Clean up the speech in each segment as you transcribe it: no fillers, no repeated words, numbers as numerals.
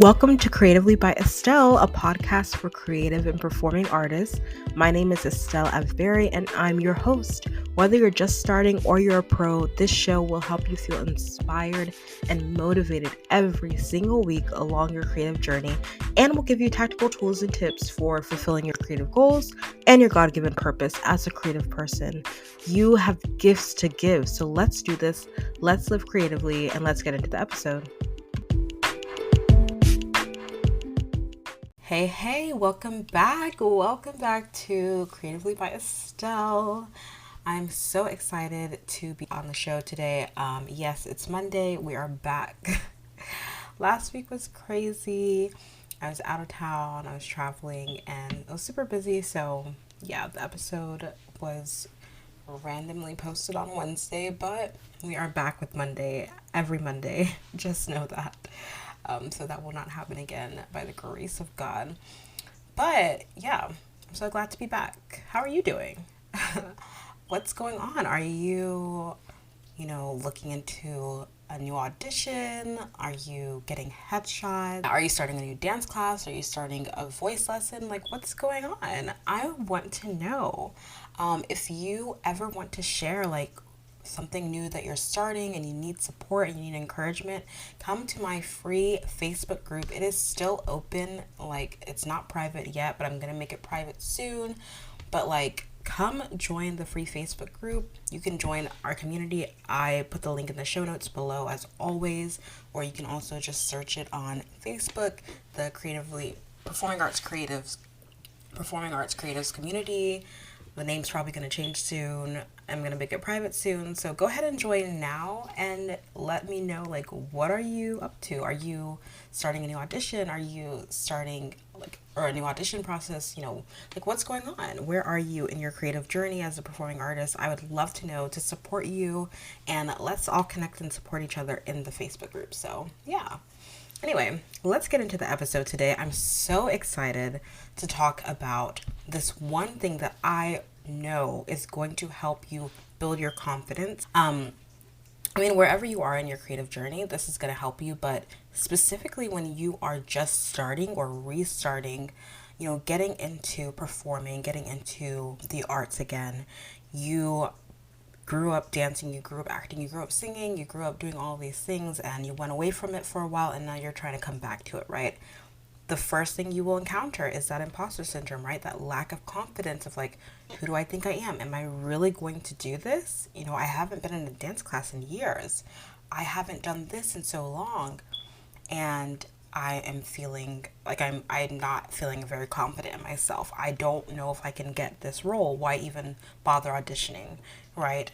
Welcome to Creatively by Estelle, a podcast for creative and performing artists. My name is Estelle Avberry and I'm your host. Whether you're just starting or you're a pro, this show will help you feel inspired and motivated every single week along your creative journey and will give you tactical tools and tips for fulfilling your creative goals and your God-given purpose as a creative person. You have gifts to give, so let's do this. Let's live creatively and let's get into the episode. Hey, welcome back. Welcome back to Creatively by Estelle. I'm so excited to be on the show today. Yes, it's Monday. We are back. Last week was crazy. I was out of town. I was traveling and it was super busy. So yeah, the episode was randomly posted on Wednesday, but we are back with Monday every Monday. Just know that. So that will not happen again by the grace of God. But yeah, I'm so glad to be back. How are you doing? What's going on? Are you, looking into a new audition? Are you getting headshots? Are you starting a new dance class? Are you starting a voice lesson? Like, what's going on? I want to know. If you ever want to share, something new that you're starting and you need support and you need encouragement, come to my free Facebook group. It is still open. It's not private yet, but I'm gonna make it private soon. But come join the free Facebook group. You can join our community. I put the link in the show notes below as always, or you can also just search it on Facebook, the Performing Arts Creatives community. The name's probably going to change soon. I'm going to make it private soon. So go ahead and join now and let me know, what are you up to? Are you starting a new audition? Are you starting, or a new audition process? What's going on? Where are you in your creative journey as a performing artist? I would love to know, to support you, and let's all connect and support each other in the Facebook group. So, yeah. Anyway, let's get into the episode today. I'm so excited to talk about this one thing that I know is going to help you build your confidence. Wherever you are in your creative journey, this is going to help you, but specifically when you are just starting or restarting, getting into performing, getting into the arts again, you grew up dancing, you grew up acting, you grew up singing, you grew up doing all these things, and you went away from it for a while, and now you're trying to come back to it, right? The first thing you will encounter is that imposter syndrome, right? That lack of confidence of who do I think I am? Am I really going to do this? I haven't been in a dance class in years. I haven't done this in so long. And I am feeling I'm not feeling very confident in myself. I don't know if I can get this role. Why even bother auditioning, right?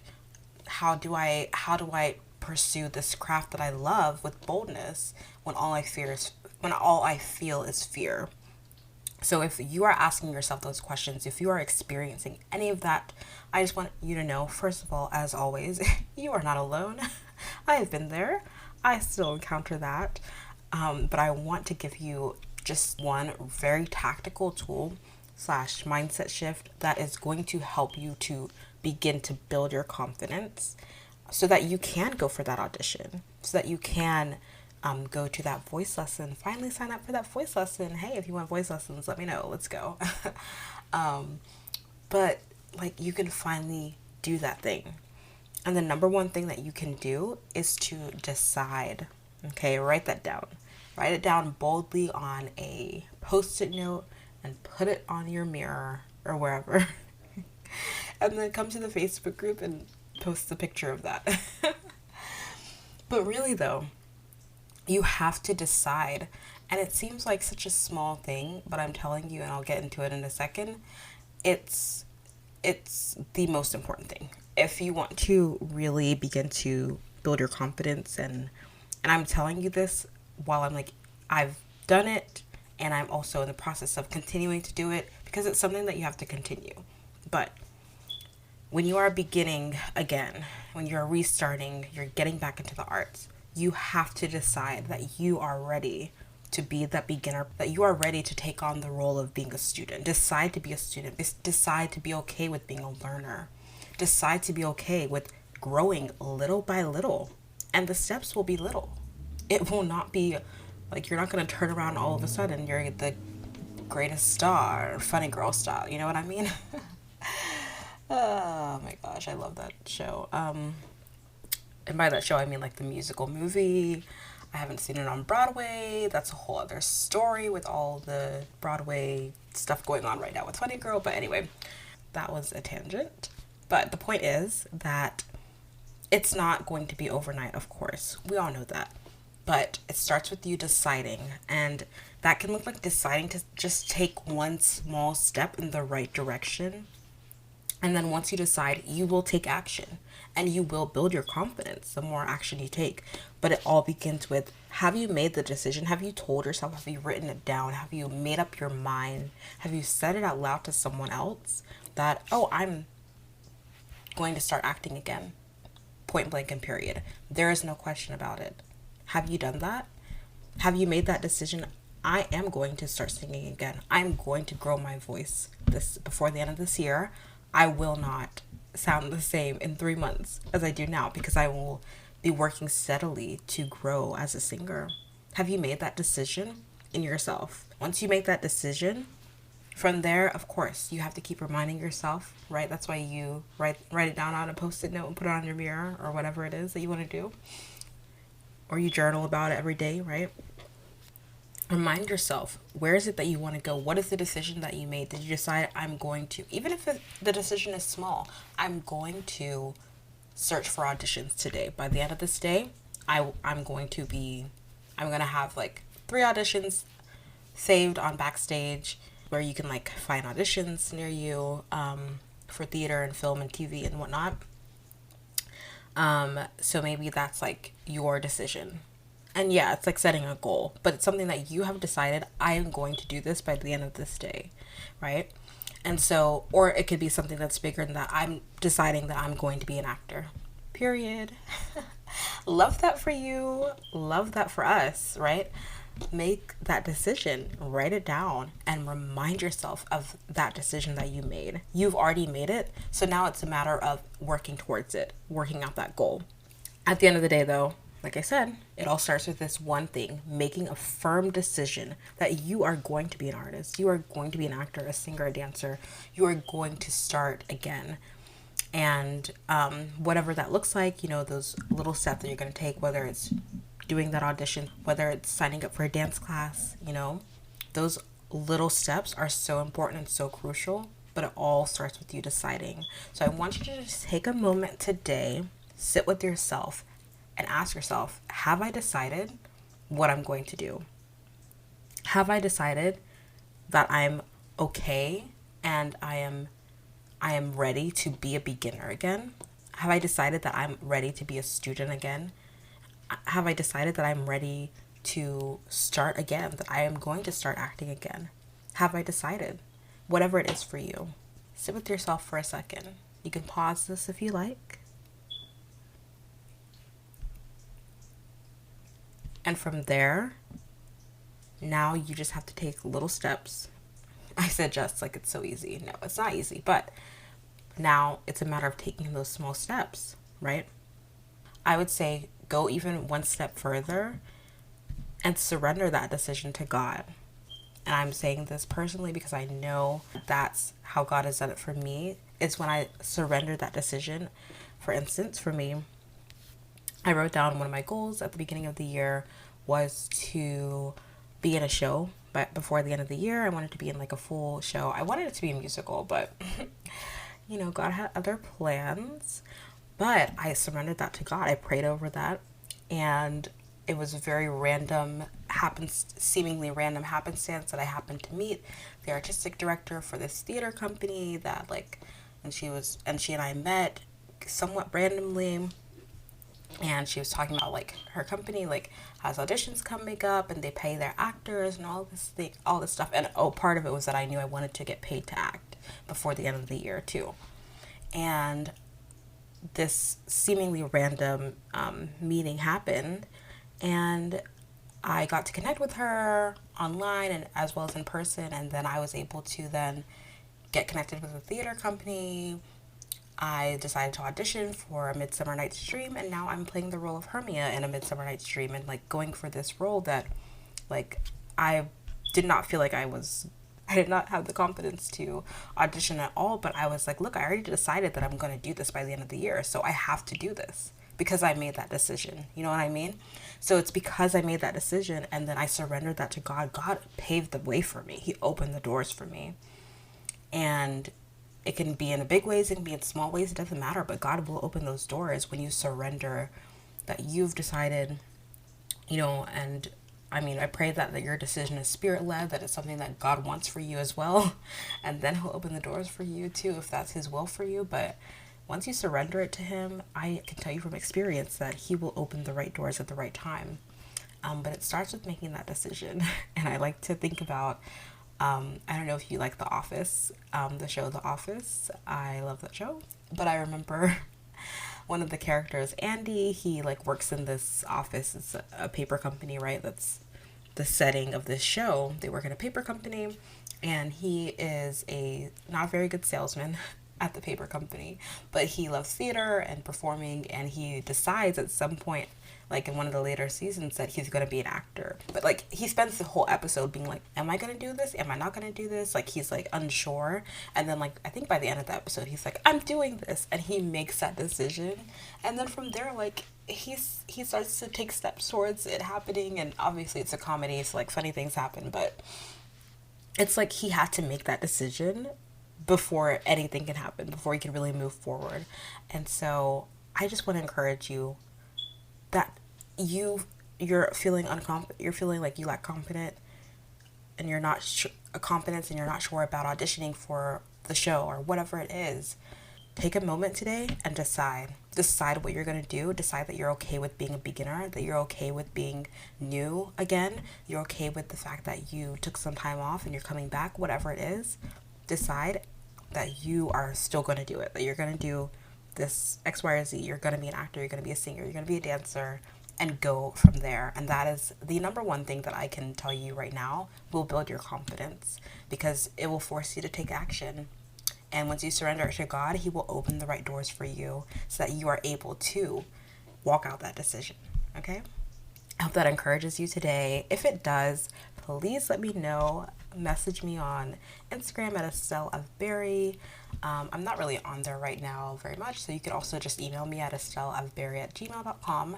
How do I pursue this craft that I love with boldness when all I feel is fear? So if you are asking yourself those questions, if you are experiencing any of that, I just want you to know, first of all, as always, you are not alone. I have been there. I still encounter that. But I want to give you just one very tactical tool / mindset shift that is going to help you to begin to build your confidence so that you can go for that audition, so that you can go to that voice lesson, finally sign up for that voice lesson. Hey, if you want voice lessons, let me know. Let's go. But you can finally do that thing. And the number one thing that you can do is to decide. Okay, write that down. Write it down boldly on a Post-it note and put it on your mirror or wherever. And then come to the Facebook group and post the picture of that. But really though, you have to decide. And it seems like such a small thing, but I'm telling you, and I'll get into it in a second, it's the most important thing. If you want to really begin to build your confidence, and I'm telling you this while I've done it, and I'm also in the process of continuing to do it because it's something that you have to continue. But when you are beginning again, when you're restarting, you're getting back into the arts, you have to decide that you are ready to be that beginner, that you are ready to take on the role of being a student. Decide to be a student. Decide to be okay with being a learner. Decide to be okay with growing little by little. And the steps will be little. It will not be Like, you're not going to turn around all of a sudden. You're the greatest star, funny girl style. You know what I mean? Oh my gosh, I love that show. And by that show, I mean like the musical movie. I haven't seen it on Broadway. That's a whole other story with all the Broadway stuff going on right now with Funny Girl. But anyway, that was a tangent. But the point is that it's not going to be overnight, of course. We all know that. But it starts with you deciding. And that can look like deciding to just take one small step in the right direction. And then once you decide, you will take action and you will build your confidence the more action you take. But it all begins with, have you made the decision? Have you told yourself? Have you written it down? Have you made up your mind? Have you said it out loud to someone else that, oh, I'm going to start acting again? Point blank and period. There is no question about it. Have you done that? Have you made that decision? I am going to start singing again. I'm going to grow my voice this before the end of this year. I will not sound the same in 3 months as I do now because I will be working steadily to grow as a singer. Have you made that decision in yourself? Once you make that decision, from there, of course, you have to keep reminding yourself, right? That's why you write it down on a Post-it note and put it on your mirror or whatever it is that you want to do. Or you journal about it every day, right? Remind yourself, where is it that you want to go? What is the decision that you made? Did you decide, I'm going to, even if the decision is small, I'm going to search for auditions today. By the end of this day, I'm going to have like 3 auditions saved on Backstage where you can like find auditions near you for theater and film and TV and whatnot. So maybe that's like your decision. And yeah, it's like setting a goal, but it's something that you have decided, I am going to do this by the end of this day, right? And so, or it could be something that's bigger than that. I'm deciding that I'm going to be an actor, period. Love that for you. Love that for us, right? Make that decision, write it down, and remind yourself of that decision that you made. You've already made it, so now it's a matter of working towards it, working out that goal. At the end of the day, though, like I said, it all starts with this one thing, making a firm decision that you are going to be an artist. You are going to be an actor, a singer, a dancer. You are going to start again. And whatever that looks like, you know, those little steps that you're going to take, whether it's doing that audition, whether it's signing up for a dance class, you know, those little steps are so important and so crucial, but it all starts with you deciding. So I want you to just take a moment today, sit with yourself, and ask yourself, have I decided what I'm going to do? Have I decided that I'm okay and I am ready to be a beginner again? Have I decided that I'm ready to be a student again? Have I decided that I'm ready to start again, that I am going to start acting again? Have I decided? Whatever it is for you. Sit with yourself for a second. You can pause this if you like. And from there, now you just have to take little steps. I said just like it's so easy. No, it's not easy, but now it's a matter of taking those small steps, right? I would say go even one step further and surrender that decision to God. And I'm saying this personally because I know that's how God has done it for me. It's when I surrender that decision. For instance, for me, I wrote down one of my goals at the beginning of the year was to be in a show, but before the end of the year, I wanted to be in like a full show. I wanted it to be a musical, but you know, God had other plans. But I surrendered that to God. I prayed over that, and it was a very seemingly random happenstance that I happened to meet the artistic director for this theater company that and she and I met somewhat randomly. And she was talking about like her company has auditions coming up and they pay their actors and all this stuff. And part of it was that I knew I wanted to get paid to act before the end of the year too. And this seemingly random meeting happened, and I got to connect with her online and as well as in person. And then I was able to then get connected with a theater company. I decided to audition for A Midsummer Night's Dream, and now I'm playing the role of Hermia in A Midsummer Night's Dream and going for this role that Like, I did not feel like I did not have the confidence to audition at all, but I was like, look, I already decided that I'm going to do this by the end of the year, so I have to do this because I made that decision. You know what I mean? So it's because I made that decision and then I surrendered that to God. God paved the way for me. He opened the doors for me. And it can be in big ways, it can be in small ways, it doesn't matter, but God will open those doors when you surrender that you've decided, and I mean, I pray that your decision is spirit led, that it's something that God wants for you as well. And then He'll open the doors for you too, if that's His will for you. But once you surrender it to Him, I can tell you from experience that He will open the right doors at the right time. But it starts with making that decision. And I like to think about, I don't know if you like The Office, the show The Office. I love that show. But I remember one of the characters, Andy, he like works in this office. It's a paper company, right? That's the setting of this show. They work in a paper company, and he is a not very good salesman at the paper company, but he loves theater and performing, and he decides at some point, like in one of the later seasons, that he's going to be an actor. But like he spends the whole episode being like, am I going to do this? Am I not going to do this? Like he's like unsure. And then like, I think by the end of the episode, he's like, I'm doing this. And he makes that decision. And then from there, like he starts to take steps towards it happening. And obviously it's a comedy, so like funny things happen. But it's like he had to make that decision before anything can happen, before he can really move forward. And so I just want to encourage you that you're feeling you're feeling like you lack confidence, and you're not confidence, and you're not sure about auditioning for the show or whatever it is. Take a moment today and decide what you're going to do. Decide that you're okay with being a beginner, that you're okay with being new again, you're okay with the fact that you took some time off and you're coming back, whatever it is. Decide that you are still going to do it, that you're going to do this X, Y, or Z. You're going to be an actor, you're going to be a singer, you're going to be a dancer, and go from there. And that is the number one thing that I can tell you right now will build your confidence, because it will force you to take action. And once you surrender it to God, He will open the right doors for you so that you are able to walk out that decision. Okay? I hope that encourages you today. If it does, please let me know. Message me on Instagram at Estelle of Berry. I'm not really on there right now very much, so you can also just email me at estelleofberry@gmail.com,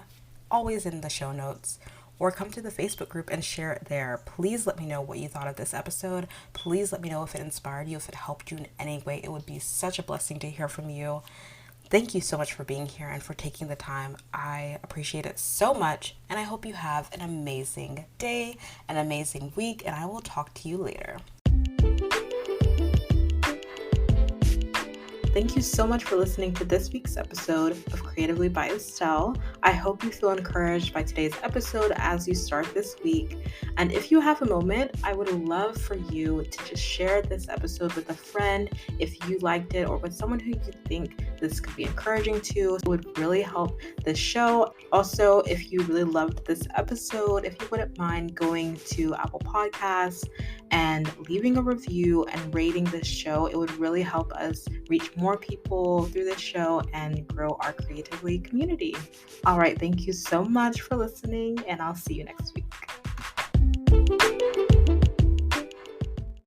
always in the show notes, or come to the Facebook group and share it there. Please let me know what you thought of this episode. Please let me know if it inspired you, if it helped you in any way. It would be such a blessing to hear from you. Thank you so much for being here and for taking the time. I appreciate it so much, and I hope you have an amazing day, an amazing week, and I will talk to you later. Thank you so much for listening to this week's episode of Creatively by Estelle. I hope you feel encouraged by today's episode as you start this week. And if you have a moment, I would love for you to just share this episode with a friend if you liked it, or with someone who you think this could be encouraging to. It would really help the show. Also, if you really loved this episode, if you wouldn't mind going to Apple Podcasts and leaving a review and rating this show, it would really help us reach more people through this show and grow our Creatively community. All right, thank you so much for listening, and I'll see you next week.